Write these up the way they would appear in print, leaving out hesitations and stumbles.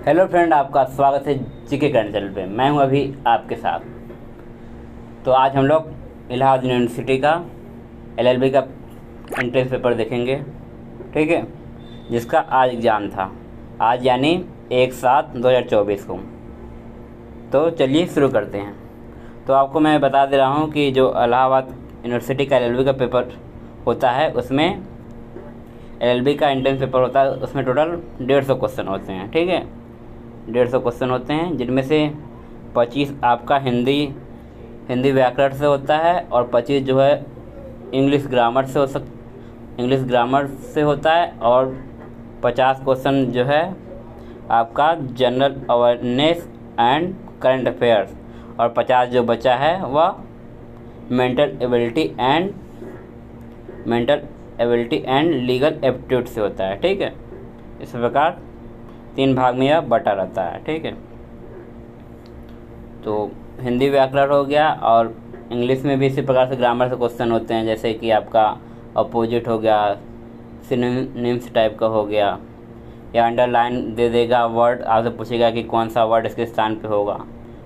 Hello friend, आपका स्वागत है जीके करंट चैनल पे। मैं हूं अभी आपके साथ। तो आज हम लोग इलाहाबाद यूनिवर्सिटी का एलएलबी का एंट्रेंस पेपर देखेंगे, ठीक है, जिसका आज एग्ज़ाम था, आज यानी 1/7/2024 को। तो चलिए शुरू करते हैं। तो आपको मैं बता दे रहा हूं कि जो इलाहाबाद यूनिवर्सिटी का एलएलबी का पेपर होता है, उसमें एलएलबी का एंट्रेंस पेपर होता है, उसमें टोटल 150 क्वेश्चन होते हैं, ठीक है। 150 क्वेश्चन होते हैं, जिनमें से 25 आपका हिंदी व्याकरण से होता है और 25 जो है इंग्लिश ग्रामर से होता है, और 50 क्वेश्चन जो है आपका general awareness and current affairs, और 50 जो बचा है वह mental ability and legal aptitude से होता है, ठीक है। इस प्रकार 3 भाग में यह बटा रहता है, ठीक है। तो हिंदी व्याकरण हो गया, और इंग्लिश में भी इसी प्रकार से ग्रामर से क्वेश्चन होते हैं, जैसे कि आपका अपोजिट हो गया, सिनोनिम्स टाइप का हो गया, या अंडरलाइन दे देगा वर्ड, आपसे पूछेगा कि कौन सा वर्ड इसके स्थान पे होगा।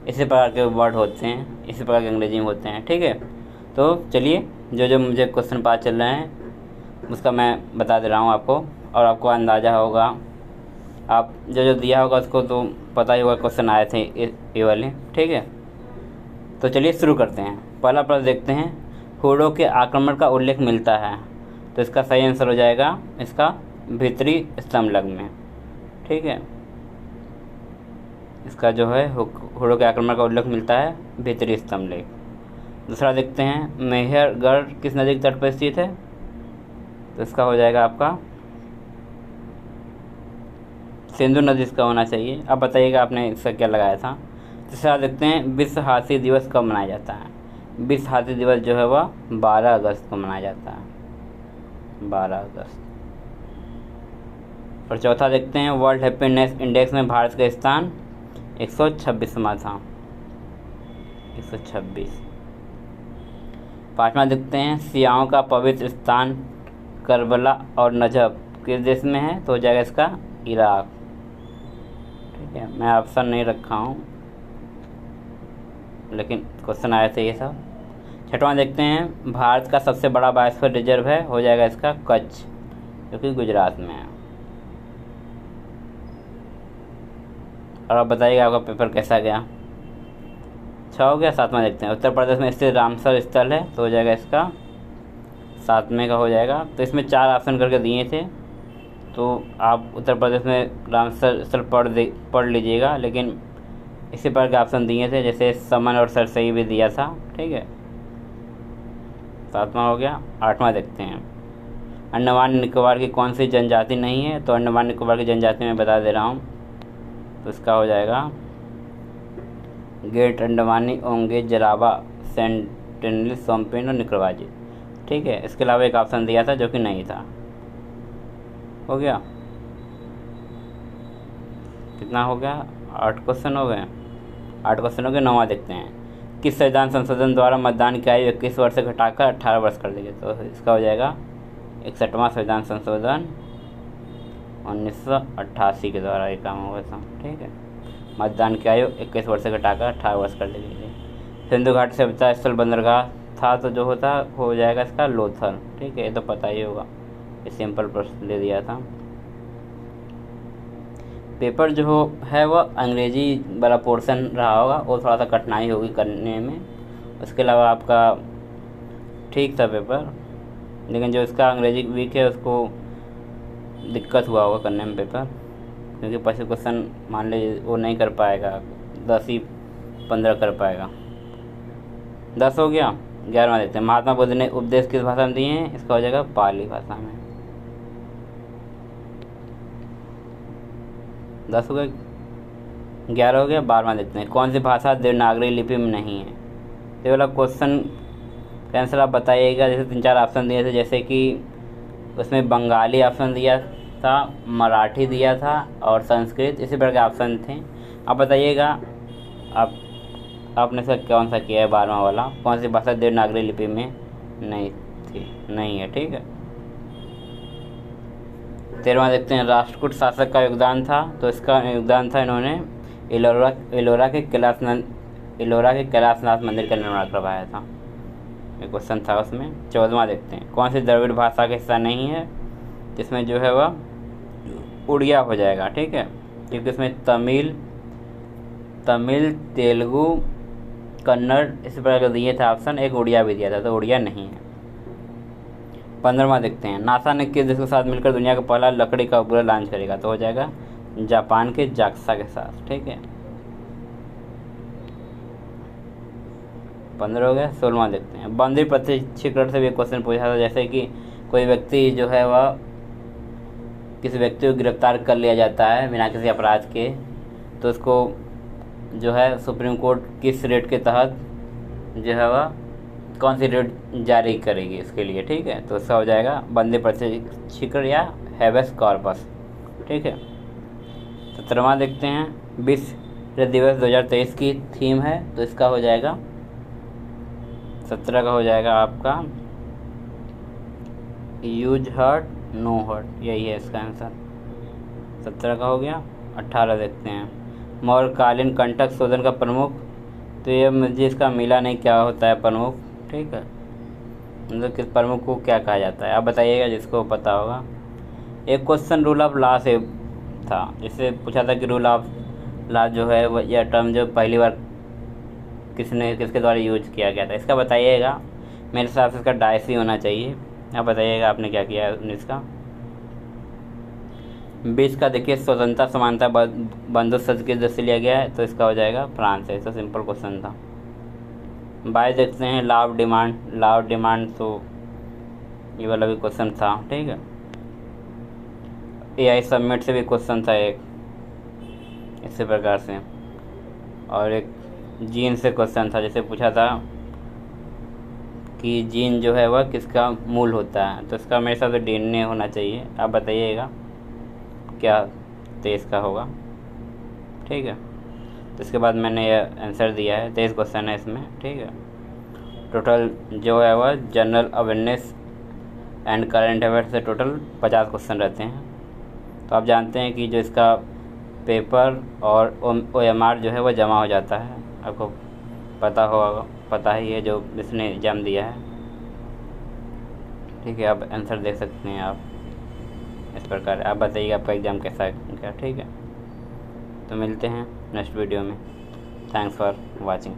इसी प्रकार के वर्ड होते हैं, इसी प्रकार के अंग्रेजी में होते हैं, ठीक है। तो चलिए, जो मुझे क्वेश्चन पता चल रहे हैं उसका मैं बता दे रहा हूँ आपको, और आपको अंदाज़ा होगा, आप जो दिया होगा उसको तो पता ही होगा क्वेश्चन आए थे ये वाले, ठीक है। तो चलिए शुरू करते हैं। पहला प्रश्न देखते हैं, हुडों के आक्रमण का उल्लेख मिलता है, तो इसका सही आंसर हो जाएगा इसका भीतरी स्तंभ लग्न में, ठीक है। इसका जो है हुडों के आक्रमण का उल्लेख मिलता है भीतरी स्तंभ लेख। दूसरा देखते हैं, मेहरगढ़ किस नदी के तट पर स्थित है, तो इसका हो जाएगा आपका सिंधु नदी इसका होना चाहिए। अब बताइएगा आपने इसका क्या लगाया था। तीसरा देखते हैं, विश्व हाथी दिवस कब मनाया जाता है। विश्व हाथी दिवस जो है वह 12 अगस्त को मनाया जाता है, 12 अगस्त। और चौथा देखते हैं, वर्ल्ड हैप्पीनेस इंडेक्स में भारत का स्थान 126वां था, 126। पाँचवा देखते हैं, शियाओं का पवित्र स्थान करबला और नजफ किस देश में है, तो हो जाएगा इसका इराक, ठीक है। मैं ऑप्शन नहीं रखा हूँ, लेकिन क्वेश्चन आए थे ये सब। छठवां देखते हैं, भारत का सबसे बड़ा बायोस्फीयर रिजर्व है, हो जाएगा इसका कच्छ, जो कि गुजरात में है। और अब बताइएगा आपका पेपर कैसा गया। 6 हो गया। 7वां देखते हैं, उत्तर प्रदेश में स्थित रामसर स्थल है, तो हो जाएगा इसका 7वें का हो जाएगा। तो इसमें 4 ऑप्शन करके दिए थे, तो आप उत्तर प्रदेश में रामसर स्थल पढ़ लीजिएगा, लेकिन इसी प्रकार के ऑप्शन दिए थे, जैसे समन और सरसई भी दिया था, ठीक है। 7वां हो गया। 8वां देखते हैं, अंडमान निकोबार की कौन सी जनजाति नहीं है, तो अंडमान निकोबार की जनजाति मैं बता दे रहा हूँ, तो इसका हो जाएगा ग्रेट अंडमानी, ओंगे, जरावा, सेंटिनल, सोमपेन और निकोबारी, ठीक है। इसके अलावा एक ऑप्शन दिया था जो कि नहीं था। हो गया, कितना हो गया, 8 क्वेश्चन हो गए। 8 क्वेश्चन हो गए। 9वां देखते हैं, किस संविधान संशोधन द्वारा मतदान की आयु 21 वर्ष से घटाकर 18 वर्ष कर दी गई, तो इसका हो जाएगा 61वां संविधान संशोधन 1988 के द्वारा ये काम हुआ था, ठीक है। मतदान की आयु 21 वर्ष से घटाकर 18 वर्ष कर दी गई थी। सिंधु घाट सभ्यता स्थल बंदरगाह था, तो जो होता हो जाएगा इसका लोथल, ठीक है। ये तो पता ही होगा, ये सिंपल प्रश्न दे दिया था। पेपर जो है वह अंग्रेजी वाला पोर्शन रहा होगा, वो थोड़ा सा कठिनाई होगी करने में। उसके अलावा आपका ठीक था पेपर, लेकिन जो इसका अंग्रेजी वीक है उसको दिक्कत हुआ होगा करने में पेपर, क्योंकि 25 क्वेश्चन मान लीजिए वो नहीं कर पाएगा, 10 ही 15 कर पाएगा। 10 हो गया। 11वां देखते हैं, महात्मा बुद्ध ने उपदेश किस भाषा में दिए हैं, इसका हो जाएगा पाली भाषा में। 10 हो गए। 11 हो गया। 12वां देखते हैं, कौन सी भाषा देवनागरी लिपि में नहीं है, तो ये वाला क्वेश्चन का आंसर आप बताइएगा। जैसे 3-4 ऑप्शन दिए थे, जैसे कि उसमें बंगाली ऑप्शन दिया था, मराठी दिया था और संस्कृत, इसी प्रकार के ऑप्शन थे। आप बताइएगा आपने इसका कौन सा किया है। 12वां वाला, कौन सी भाषा देवनागरी लिपि में नहीं है, ठीक है। 13वां देखते हैं, राष्ट्रकूट शासक का योगदान था, तो इसका योगदान था इन्होंने एलोरा के कैलाशनाथ मंदिर का निर्माण करवाया था। एक क्वेश्चन था उसमें। 14वां देखते हैं, कौन सी द्रविड़ भाषा का हिस्सा नहीं है, जिसमें जो है वह उड़िया हो जाएगा, ठीक है, क्योंकि इसमें तमिल तेलुगु कन्नड़ इस प्रकार का दिए थे ऑप्शन, एक उड़िया भी दिया था, तो उड़िया नहीं है। 15वां देखते हैं, नासा ने किस देश के साथ मिलकर दुनिया का पहला लकड़ी का उपग्रह लॉन्च करेगा, तो हो जाएगा जापान के जाक्सा के साथ, ठीक है। 15 हो गया। 16वां देखते हैं, बंदी प्रत्यक्षीकरण से भी क्वेश्चन पूछा था, जैसे कि कोई व्यक्ति जो है वह किसी व्यक्ति को गिरफ्तार कर लिया जाता है बिना किसी अपराध के, तो उसको जो है सुप्रीम कोर्ट किस रेट के तहत जो है वह कौन सी रेट जारी करेगी इसके लिए, ठीक है, तो इसका हो जाएगा बंदी प्रत्यक्षीकरण या हैबेस कॉर्पस, ठीक है। 17वां देखते हैं, विश्व दिवस 2023 की थीम है, तो इसका हो जाएगा 17 का हो जाएगा आपका यूज हर्ट नो हर्ट, यही है इसका आंसर। 17 का हो गया। 18 देखते हैं, मौर्यकालीन कंटक शोधन का प्रमुख, तो ये मुझे इसका मिला नहीं, क्या होता है प्रमुख, ठीक है, मतलब किस प्रमुख को क्या कहा जाता है, आप बताइएगा जिसको पता होगा। एक क्वेश्चन रूल ऑफ लॉ से था, जिससे पूछा था कि रूल ऑफ लॉ जो है वो यह टर्म जो पहली बार किसके द्वारा यूज किया गया था, इसका बताइएगा। मेरे हिसाब से इसका डायसी होना चाहिए, आप बताइएगा आपने क्या किया है 19 का। 20 का देखिए, स्वतंत्रता समानता बंधुत्व शब्द किस देश से लिया गया है, तो इसका हो जाएगा फ्रांस से, तो सिंपल क्वेश्चन था। 22 देखते हैं, लॉ ऑफ डिमांड, तो ये वाला भी क्वेश्चन था, ठीक है। AI सबमिट से भी क्वेश्चन था एक इसी प्रकार से, और एक जीन से क्वेश्चन था, जैसे पूछा था कि जीन जो है वह किसका मूल होता है, तो इसका मेरे हिसाब से DNA होना चाहिए, आप बताइएगा क्या 23 का होगा, ठीक है। तो इसके बाद मैंने यह आंसर दिया है, 23 क्वेश्चन है इसमें, ठीक है। टोटल जो है वह general awareness and current affair से टोटल 50 क्वेश्चन रहते हैं। तो आप जानते हैं कि जो इसका पेपर और OMR जो है वह जमा हो जाता है, आपको पता ही है जो इसने एग्ज़ाम दिया है, ठीक है। आप आंसर देख सकते हैं आप इस प्रकार। आप बताइए आपका एग्ज़ाम कैसा है क्या, ठीक है। तो मिलते हैं नेक्स्ट वीडियो में। Thanks for watching.